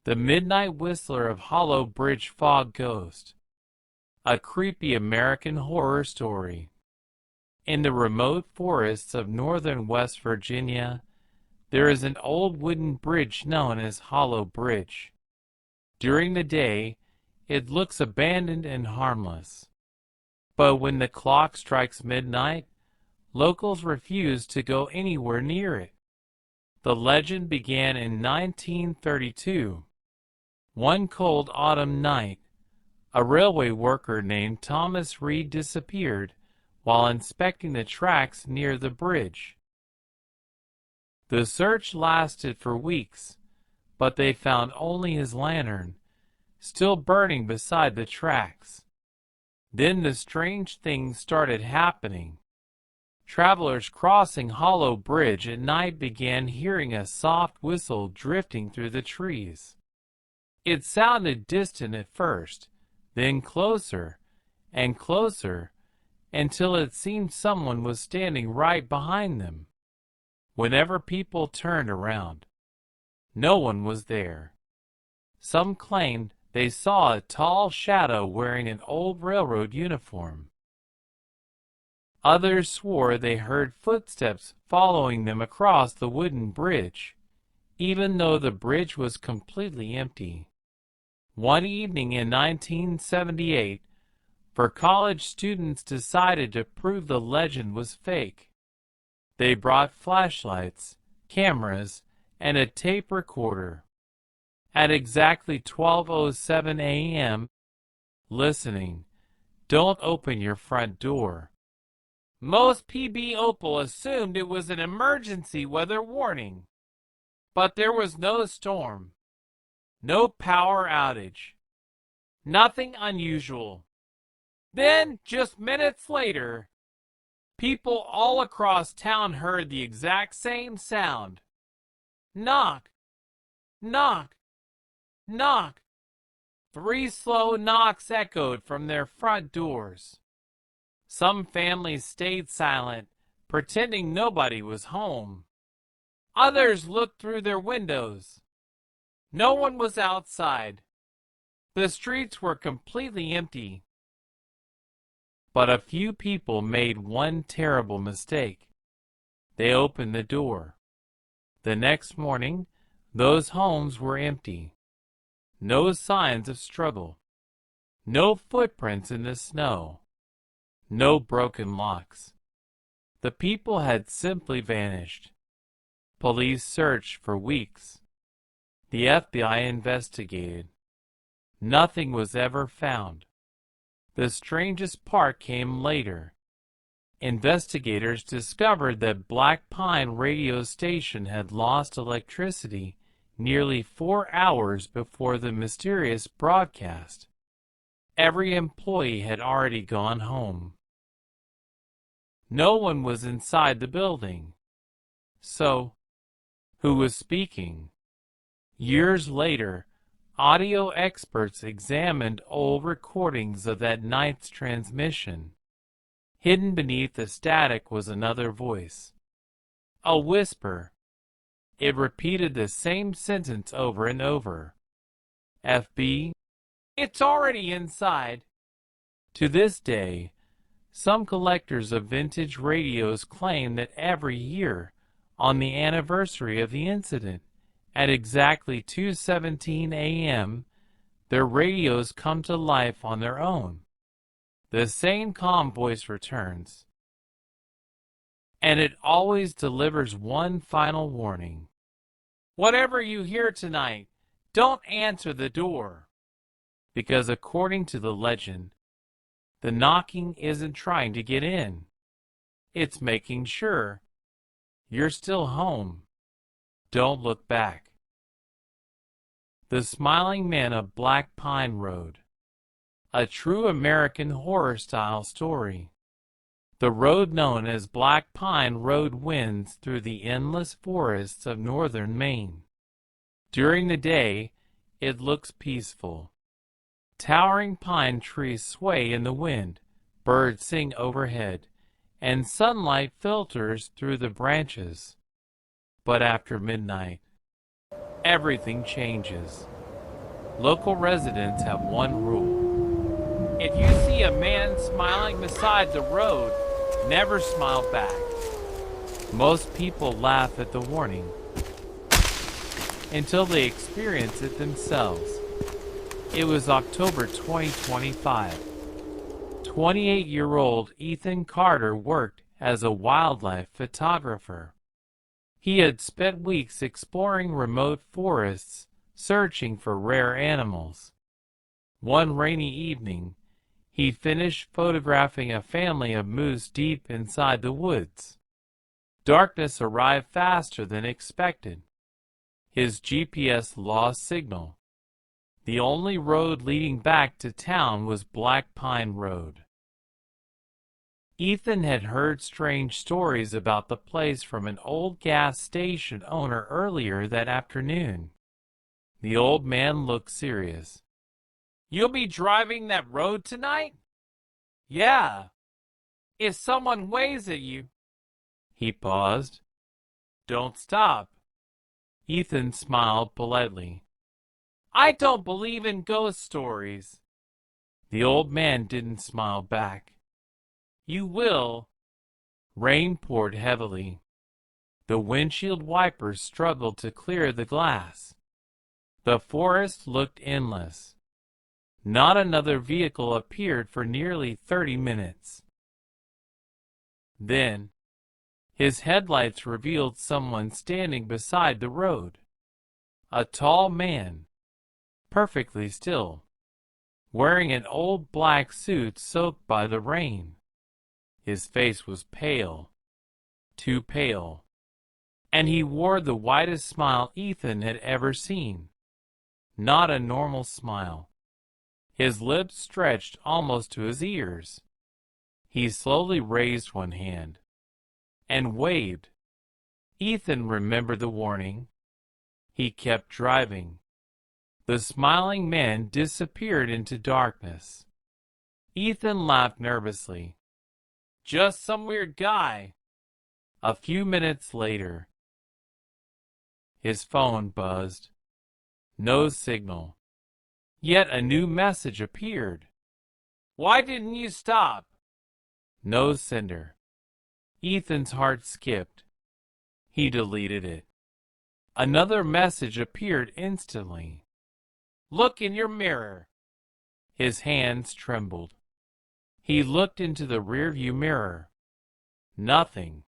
The Midnight Whistler of Hollow Bridge Fog Ghost. A creepy American horror story. In the remote forests of northern West Virginia, there is an old wooden bridge known as Hollow Bridge. During the day, it looks abandoned and harmless. But when the clock strikes midnight, locals refuse to go anywhere near it. The legend began in 1932. One cold autumn night, a railway worker named Thomas Reed disappeared while inspecting the tracks near the bridge. The search lasted for weeks, but they found only his lantern, still burning beside the tracks. Then the strange things started happening. Travelers crossing Hollow Bridge at night began hearing a soft whistle drifting through the trees. It sounded distant at first, then closer and closer, until it seemed someone was standing right behind them. Whenever people turned around, no one was there. Some claimed they saw a tall shadow wearing an old railroad uniform. Others swore they heard footsteps following them across the wooden bridge, even though the bridge was completely empty. One evening in 1978, four college students decided to prove the legend was fake. They brought flashlights, cameras, and a tape recorder. At exactly 12:07 a.m., listening, "Don't open your front door." Most PB Opal assumed it was an emergency weather warning. But there was no storm. No power outage. Nothing unusual. Then, just minutes later, people all across town heard the exact same sound. Knock. Knock. Knock. 3 slow knocks echoed from their front doors. Some families stayed silent, pretending nobody was home. Others looked through their windows. No one was outside. The streets were completely empty. But a few people made one terrible mistake. They opened the door. The next morning, those homes were empty. No signs of struggle. No footprints in the snow. No broken locks. The people had simply vanished. Police searched for weeks. The FBI investigated. Nothing was ever found. The strangest part came later. Investigators discovered that Black Pine radio station had lost electricity nearly 4 hours before the mysterious broadcast. Every employee had already gone home. No one was inside the building. So, who was speaking? Years later, audio experts examined old recordings of that night's transmission. Hidden beneath the static was another voice. A whisper. It repeated the same sentence over and over. FB, it's already inside. To this day, some collectors of vintage radios claim that every year, on the anniversary of the incident, at exactly 2:17 a.m., their radios come to life on their own. The same calm voice returns. And it always delivers one final warning. Whatever you hear tonight, don't answer the door. Because according to the legend, the knocking isn't trying to get in. It's making sure you're still home. Don't look back. The Smiling Man of Black Pine Road. A true American horror-style story. The road known as Black Pine Road winds through the endless forests of northern Maine. During the day, it looks peaceful. Towering pine trees sway in the wind, birds sing overhead, and sunlight filters through the branches. But after midnight, everything changes. Local residents have one rule. If you see a man smiling beside the road, never smile back. Most people laugh at the warning until they experience it themselves. It was October 2025. 28-year-old Ethan Carter worked as a wildlife photographer. He had spent weeks exploring remote forests, searching for rare animals. One rainy evening, he finished photographing a family of moose deep inside the woods. Darkness arrived faster than expected. His GPS lost signal. The only road leading back to town was Black Pine Road. Ethan had heard strange stories about the place from an old gas station owner earlier that afternoon. The old man looked serious. "You'll be driving that road tonight?" "Yeah." "If someone waves at you..." He paused. "Don't stop." Ethan smiled politely. "I don't believe in ghost stories." The old man didn't smile back. "You will." Rain poured heavily. The windshield wipers struggled to clear the glass. The forest looked endless. Not another vehicle appeared for nearly 30 minutes. Then, his headlights revealed someone standing beside the road. A tall man, perfectly still, wearing an old black suit soaked by the rain. His face was pale, too pale, and he wore the widest smile Ethan had ever seen. Not a normal smile. His lips stretched almost to his ears. He slowly raised one hand and waved. Ethan remembered the warning. He kept driving. The smiling man disappeared into darkness. Ethan laughed nervously. "Just some weird guy." A few minutes later, his phone buzzed. No signal. Yet a new message appeared. "Why didn't you stop?" No sender. Ethan's heart skipped. He deleted it. Another message appeared instantly. "Look in your mirror." His hands trembled. He looked into the rearview mirror. Nothing.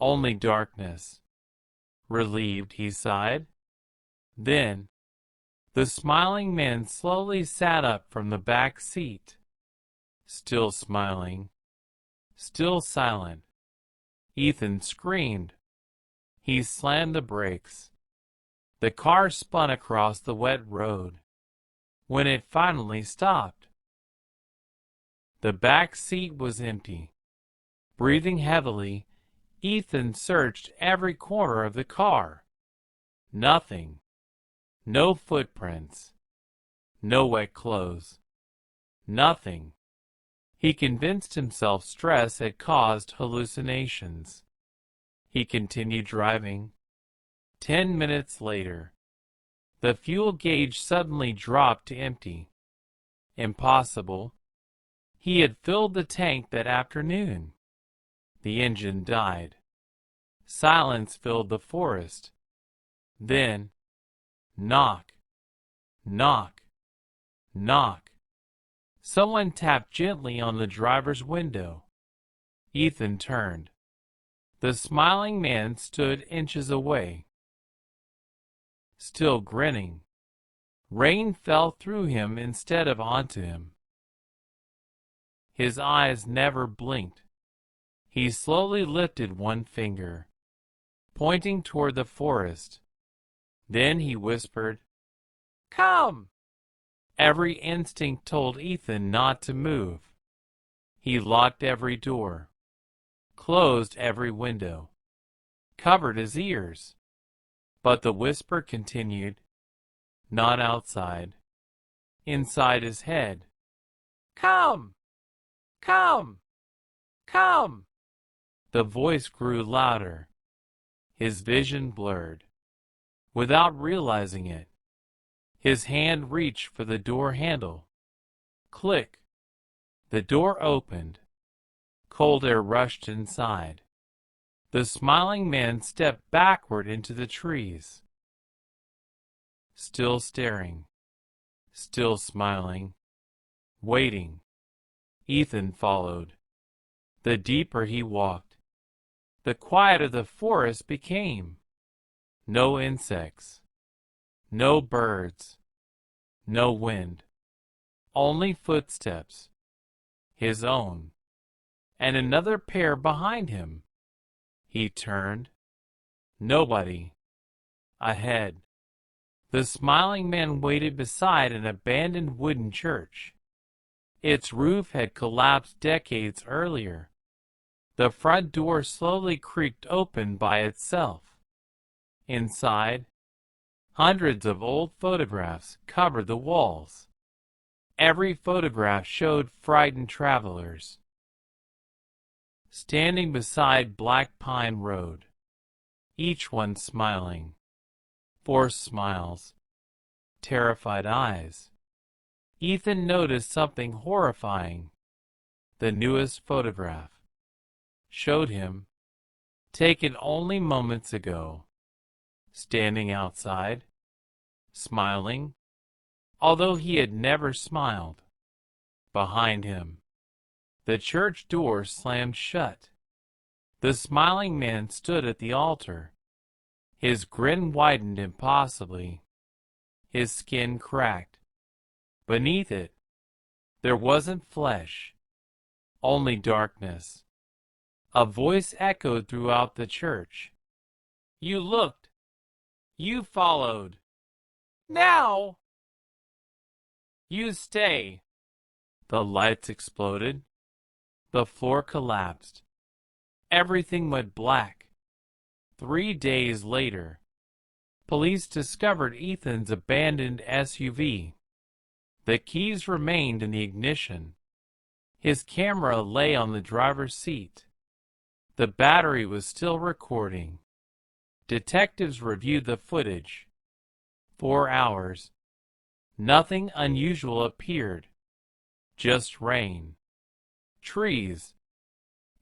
Only darkness. Relieved, he sighed. Then, the smiling man slowly sat up from the back seat. Still smiling. Still silent. Ethan screamed. He slammed the brakes. The car spun across the wet road. When it finally stopped, the back seat was empty. Breathing heavily, Ethan searched every corner of the car. Nothing. No footprints. No wet clothes. Nothing. He convinced himself stress had caused hallucinations. He continued driving. 10 minutes later, the fuel gauge suddenly dropped to empty. Impossible. He had filled the tank that afternoon. The engine died. Silence filled the forest. Then, knock, knock, knock. Someone tapped gently on the driver's window. Ethan turned. The smiling man stood inches away, still grinning. Rain fell through him instead of onto him. His eyes never blinked. He slowly lifted one finger, pointing toward the forest. Then he whispered, "Come!" Every instinct told Ethan not to move. He locked every door, closed every window, covered his ears. But the whisper continued, not outside, inside his head. "Come! Come! Come!" The voice grew louder. His vision blurred. Without realizing it, His hand reached for the door handle. Click. The door opened. Cold air rushed inside. The smiling man stepped backward into the trees. Still staring. Still smiling. Waiting. Ethan followed. The deeper he walked, the quieter the forest became. No insects. No birds. No wind. Only footsteps. His own. And another pair behind him. He turned. Nobody. Ahead. The smiling man waited beside an abandoned wooden church. Its roof had collapsed decades earlier. The front door slowly creaked open by itself. Inside, hundreds of old photographs covered the walls. Every photograph showed frightened travelers standing beside Black Pine Road, each one smiling. Forced smiles. Terrified eyes. Ethan noticed something horrifying. The newest photograph showed him, taken only moments ago, standing outside, smiling, although he had never smiled. Behind him, the church door slammed shut. The smiling man stood at the altar. His grin widened impossibly. His skin cracked. Beneath it, there wasn't flesh, only darkness. A voice echoed throughout the church. You looked. You followed. Now! You stay. The lights exploded. The floor collapsed. Everything went black. 3 days later, police discovered Ethan's abandoned SUV. The keys remained in the ignition. His camera lay on the driver's seat. The battery was still recording. Detectives reviewed the footage. 4 hours. Nothing unusual appeared. Just rain. Trees.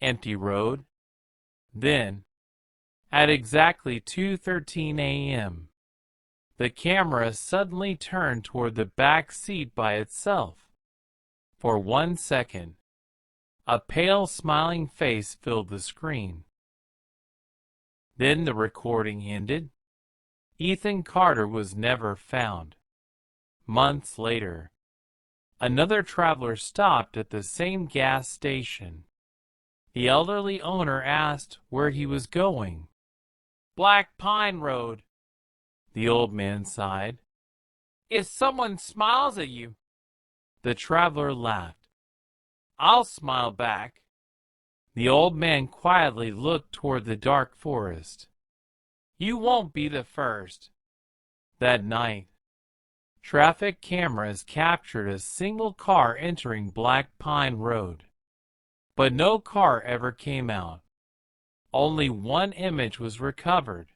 Empty road. Then, at exactly 2:13 a.m., the camera suddenly turned toward the back seat by itself. For 1 second, a pale smiling face filled the screen. Then the recording ended. Ethan Carter was never found. Months later, another traveler stopped at the same gas station. The elderly owner asked where he was going. Black Pine Road. The old man sighed. If someone smiles at you. The traveler laughed. I'll smile back. The old man quietly looked toward the dark forest. You won't be the first. That night, traffic cameras captured a single car entering Black Pine Road. But no car ever came out. Only one image was recovered.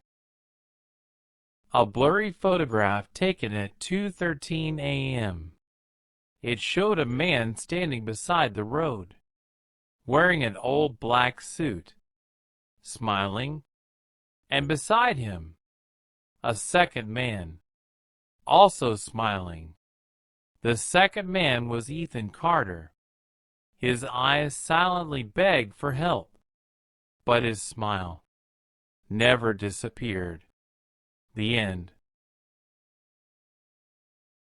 A blurry photograph taken at 2:13 a.m. It showed a man standing beside the road, wearing an old black suit, smiling, and beside him, a second man, also smiling. The second man was Ethan Carter. His eyes silently begged for help, but his smile never disappeared. The end.